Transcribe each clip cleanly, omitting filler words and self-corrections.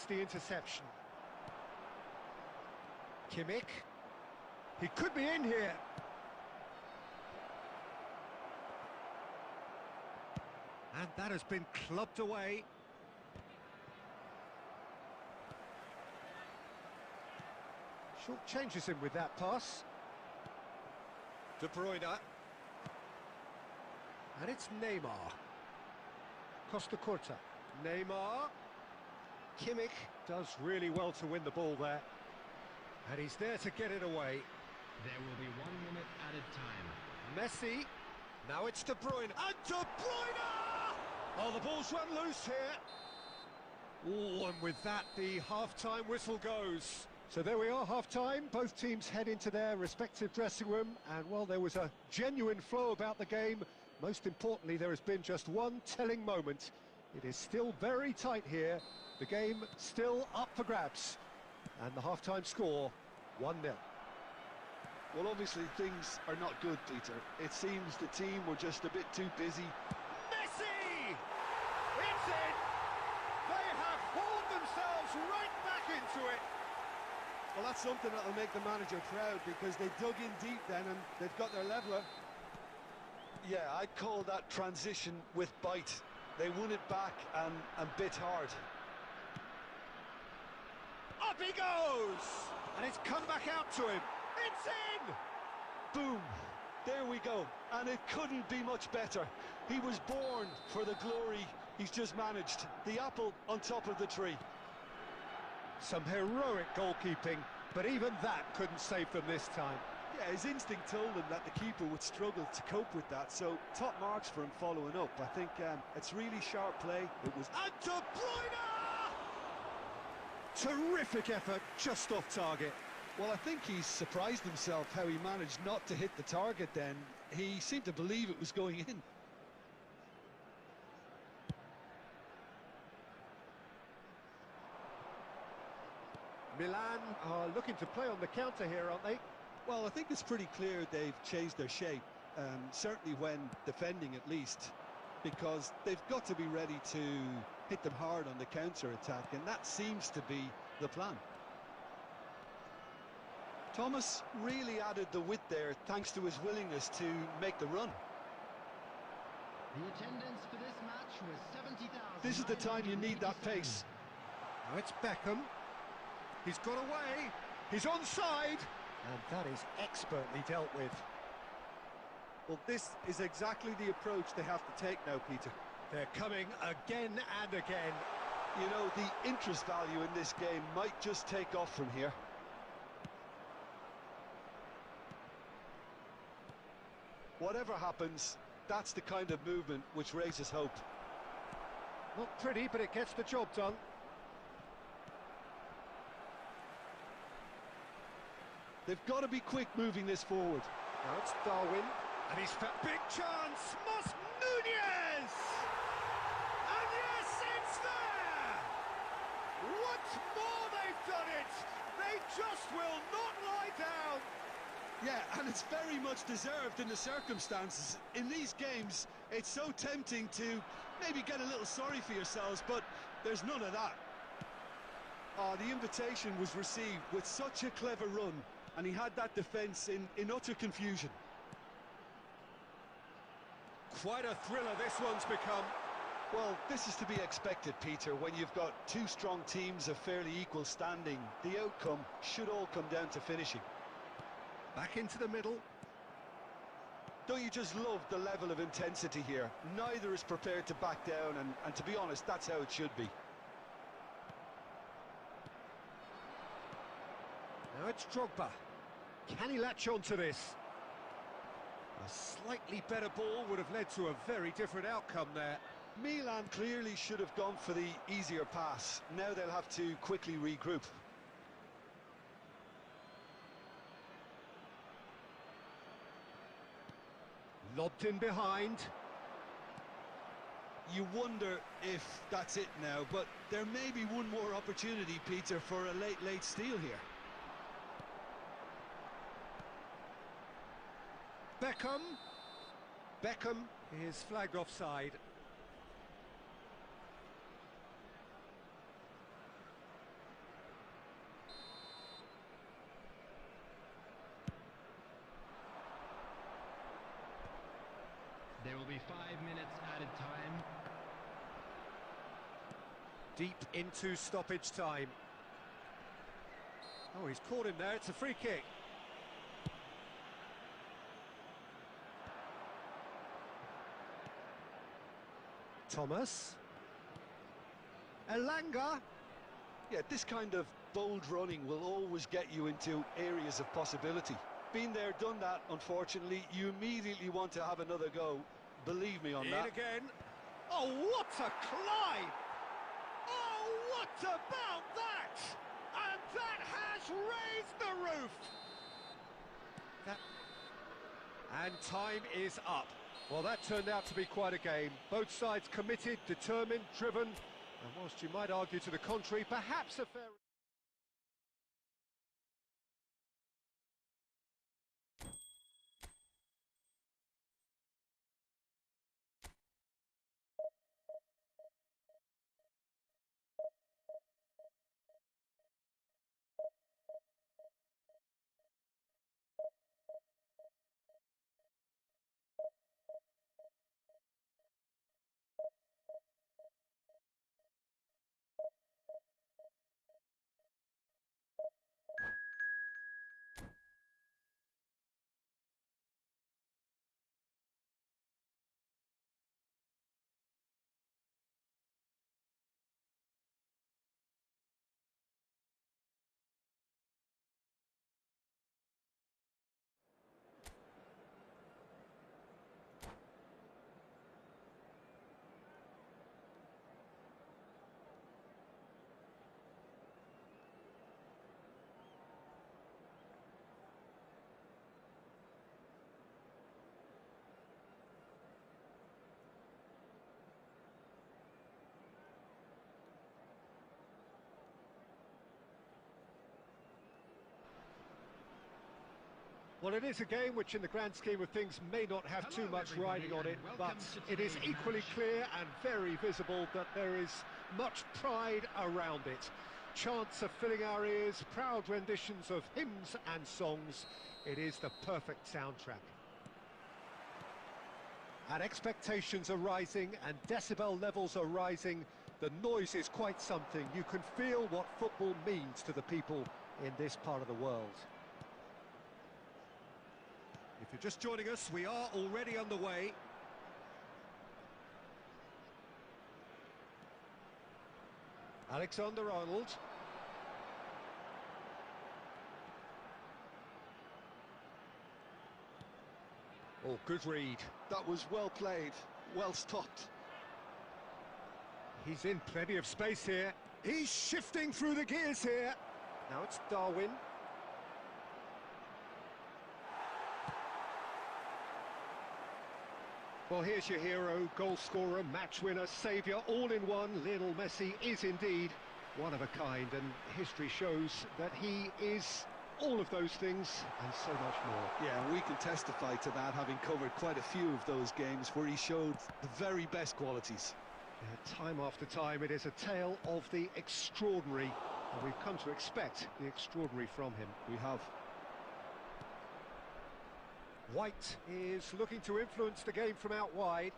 gets the interception. Kimmich. He could be in here. And that has been clubbed away. Short changes him with that pass. De Bruyne. And it's Neymar. Costa Curta. Neymar. Kimmich does really well to win the ball there. And he's there to get it away. There will be 1 minute added time. Messi. Now it's De Bruyne. And De Bruyne! Oh, the ball's run loose here. Oh, and with that, the half-time whistle goes. So there we are, half-time. Both teams head into their respective dressing room. And while there was a genuine flow about the game, most importantly, there has been just one telling moment. It is still very tight here. The game still up for grabs. And the half-time score, 1-0. Well, obviously things are not good, Peter. It seems the team were just a bit too busy. Messi! It's in! They have hauled themselves right back into it. Well, that's something that'll make the manager proud, because they dug in deep then and they've got their leveller. Yeah, I'd call that transition with bite. They won it back and bit hard. Up he goes! And it's come back out to him. It's in! Boom! There we go. And it couldn't be much better. He was born for the glory he's just managed. The apple on top of the tree. Some heroic goalkeeping, but even that couldn't save them this time. Yeah, his instinct told him that the keeper would struggle to cope with that, so top marks for him following up. I think it's really sharp play. It was... And De Bruyne! Terrific effort, just off target. Well, I think he's surprised himself how he managed not to hit the target then. He seemed to believe it was going in. Milan are looking to play on the counter here, aren't they? Well, I think it's pretty clear they've changed their shape, certainly when defending at least, because they've got to be ready to hit them hard on the counter-attack, and that seems to be the plan. Thomas really added the width there thanks to his willingness to make the run. The attendance for this match was 70,000. This is the time you need that pace. Now it's Beckham. He's got away. He's onside. And that is expertly dealt with. Well, this is exactly the approach they have to take now, Peter. They're coming again and again. You know, the interest value in this game might just take off from here. Whatever happens, that's the kind of movement which raises hope. Not pretty, but it gets the job done. They've got to be quick moving this forward. Now it's Darwin, and he's found big chance. Mas Nunez! And yes, it's there! Once more they've done it! They just will not lie down! Yeah, and it's very much deserved in the circumstances. In these games, it's so tempting to maybe get a little sorry for yourselves, but there's none of that. The invitation was received with such a clever run, and he had that defence in utter confusion. Quite a thriller this one's become. Well, this is to be expected, Peter, when you've got two strong teams of fairly equal standing. The outcome should all come down to finishing. Back into the middle. Don't you just love the level of intensity here? Neither is prepared to back down, and to be honest, that's how it should be. Now it's Drogba. Can he latch on to this? A slightly better ball would have led to a very different outcome there. Milan clearly should have gone for the easier pass. Now they'll have to quickly regroup. Lobbed in behind. You wonder if that's it now, but there may be one more opportunity, Peter, for a late steal here. Beckham. Beckham is flagged offside. 5 minutes added time. Deep into stoppage time. Oh, he's caught him there. It's a free kick. Thomas. Elanga. Yeah, this kind of bold running will always get you into areas of possibility. Been there, done that, unfortunately. You immediately want to have another go. Believe me on that. In again. Oh, what a climb! Oh, what about that? And that has raised the roof! And time is up. Well, that turned out to be quite a game. Both sides committed, determined, driven, and whilst you might argue to the contrary, perhaps a fair... Well, it is a game which in the grand scheme of things may not have too much riding on it, but it is equally clear and very visible that there is much pride around it. Chants are filling our ears, proud renditions of hymns and songs. It is the perfect soundtrack. And expectations are rising and decibel levels are rising. The noise is quite something. You can feel what football means to the people in this part of the world. If you're just joining us, we are already underway. Alexander-Arnold. Oh, good read. That was well played, well stopped. He's in plenty of space here. He's shifting through the gears here. Now it's Darwin. Well, here's your hero, goal scorer, match winner, saviour, all in one. Lionel Messi is indeed one of a kind, and history shows that he is all of those things and so much more. Yeah, we can testify to that, having covered quite a few of those games where he showed the very best qualities. Yeah, time after time, it is a tale of the extraordinary, and we've come to expect the extraordinary from him. We have. White is looking to influence the game from out wide.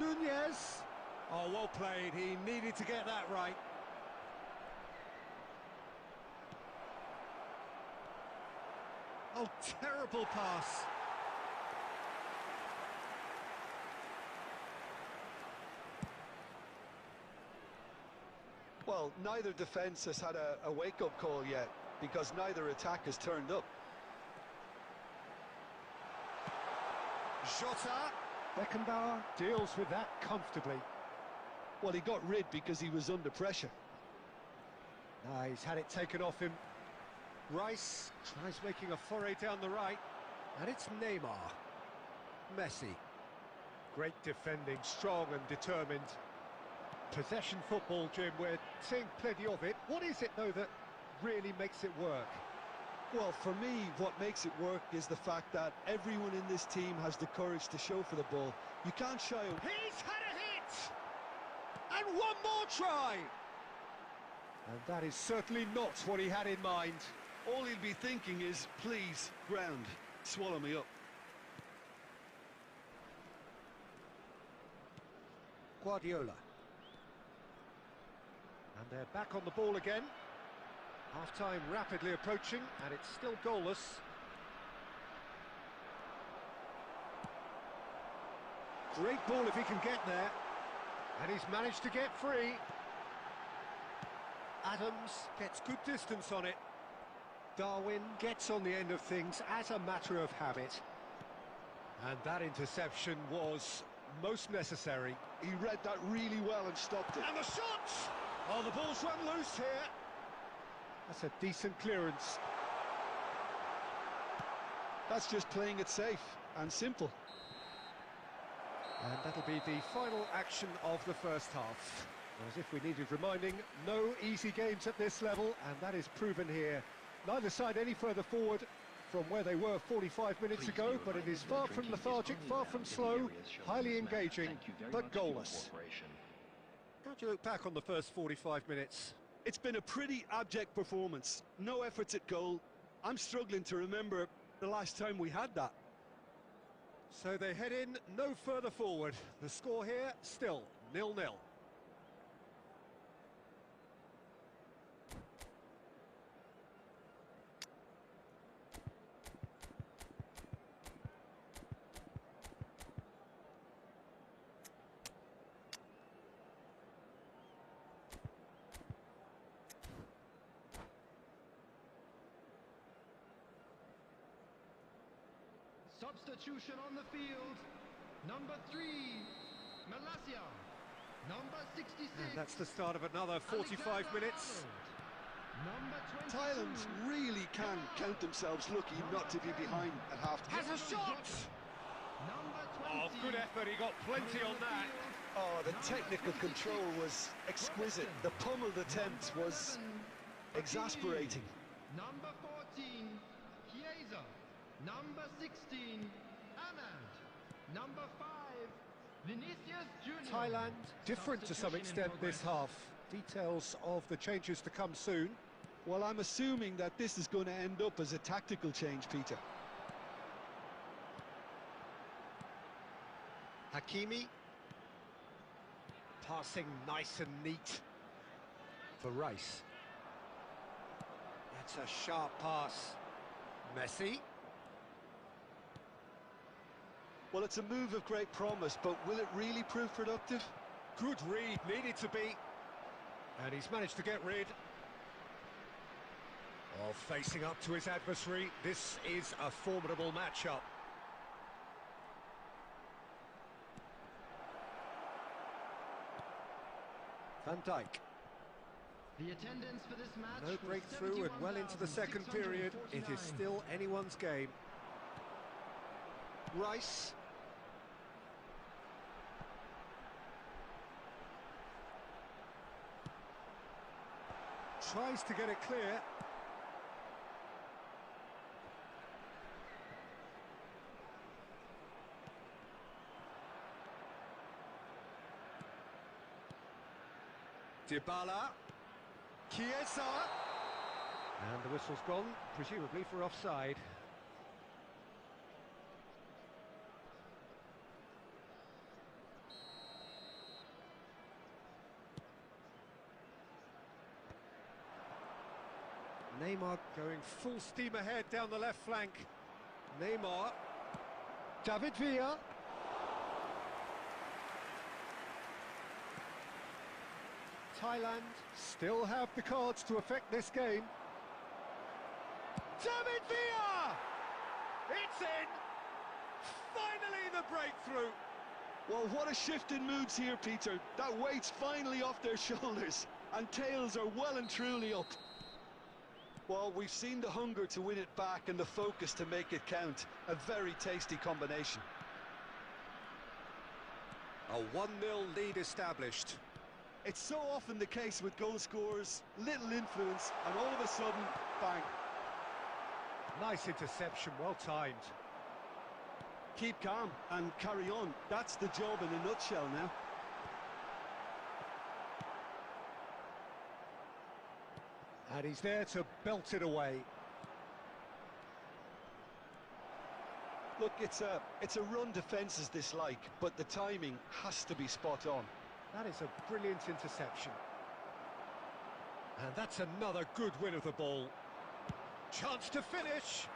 Nunez. Oh, well played. He needed to get that right. Oh, terrible pass. Well, neither defence has had a wake-up call yet, because neither attack has turned up. Jota. Beckenbauer deals with that comfortably. Well, he got rid because he was under pressure. He's had it taken off him. Rice tries making a foray down the right, and it's Neymar. Messi. Great defending, strong and determined. Possession football, Jim, we're seeing plenty of it. What is it, though, that really makes it work? Well, for me, what makes it work is the fact that everyone in this team has the courage to show for the ball. You can't shy away. He's had a hit! And one more try! And that is certainly not what he had in mind. All he'll be thinking is, please, ground, swallow me up. Guardiola. And they're back on the ball again. Half-time rapidly approaching, and it's still goalless. Great ball if he can get there. And he's managed to get free. Adams gets good distance on it. Darwin gets on the end of things as a matter of habit. And that interception was most necessary. He read that really well and stopped it. And the shot! Oh, the ball's run loose here. That's a decent clearance. That's just playing it safe and simple. And that'll be the final action of the first half. As if we needed reminding, no easy games at this level, and that is proven here. Neither side any further forward from where they were 45 minutes ago, but it is far from lethargic, far from slow, highly engaging, but goalless. How do you look back on the first 45 minutes? It's been a pretty abject performance. No efforts at goal. I'm struggling to remember the last time we had that. So they head in no further forward. The score here still 0-0. Substitution on the field. Number 3, Malacia. Number 66. And that's the start of another 45 minutes. Number 22. Thailand really can count themselves lucky not to be behind at half-time. Has a shot! Number 20. Oh, good effort, he got plenty on that. Oh, the technical control was exquisite. The pummeled attempt was exasperating. Number 14, Chiesa. Number 16, Ahmad. Number 5, Vinicius Junior. Thailand different to some extent this half. Details of the changes to come soon. Well, I'm assuming that this is going to end up as a tactical change, Peter. Hakimi. Passing nice and neat for Rice. That's a sharp pass. Messi. Well, it's a move of great promise, but will it really prove productive? Good read, needed to be. And he's managed to get rid of facing up to his adversary. This is a formidable matchup. Van Dijk. The attendance for this match. No breakthrough and well into the second period. It is still anyone's game. Rice. Tries to get it clear. Dybala. Chiesa. And the whistle's gone, presumably for offside. Neymar going full steam ahead down the left flank. Neymar. David Villa. Thailand still have the cards to affect this game. David Villa! It's in! Finally the breakthrough! Well, what a shift in moods here, Peter. That weight's finally off their shoulders, and tails are well and truly up. Well, we've seen the hunger to win it back and the focus to make it count. A very tasty combination. A 1-0 lead established. It's so often the case with goal scorers, little influence, and all of a sudden, bang. Nice interception, well timed. Keep calm and carry on. That's the job in a nutshell now. And he's there to belt it away. Look, it's a run defence is dislike, but the timing has to be spot on. That is a brilliant interception. And that's another good win of the ball. Chance to finish.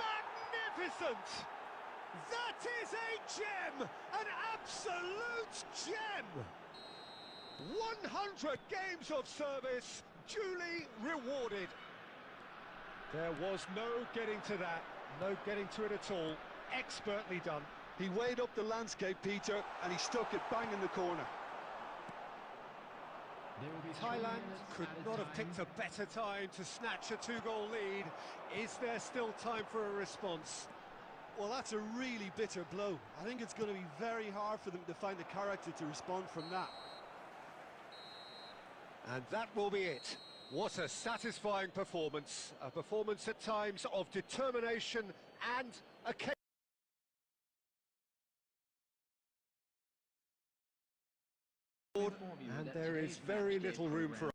Magnificent! That is a gem! An absolute gem! 100 games of service, duly rewarded. There was no getting to that, no getting to it at all. Expertly done. He weighed up the landscape, Peter, and he stuck it bang in the corner. Thailand could not have picked a better time to snatch a two-goal lead. Is there still time for a response? Well, that's a really bitter blow. I think it's going to be very hard for them to find the character to respond from that. And that will be it. What a satisfying performance. A performance at times of determination and occasion. And there is very little room for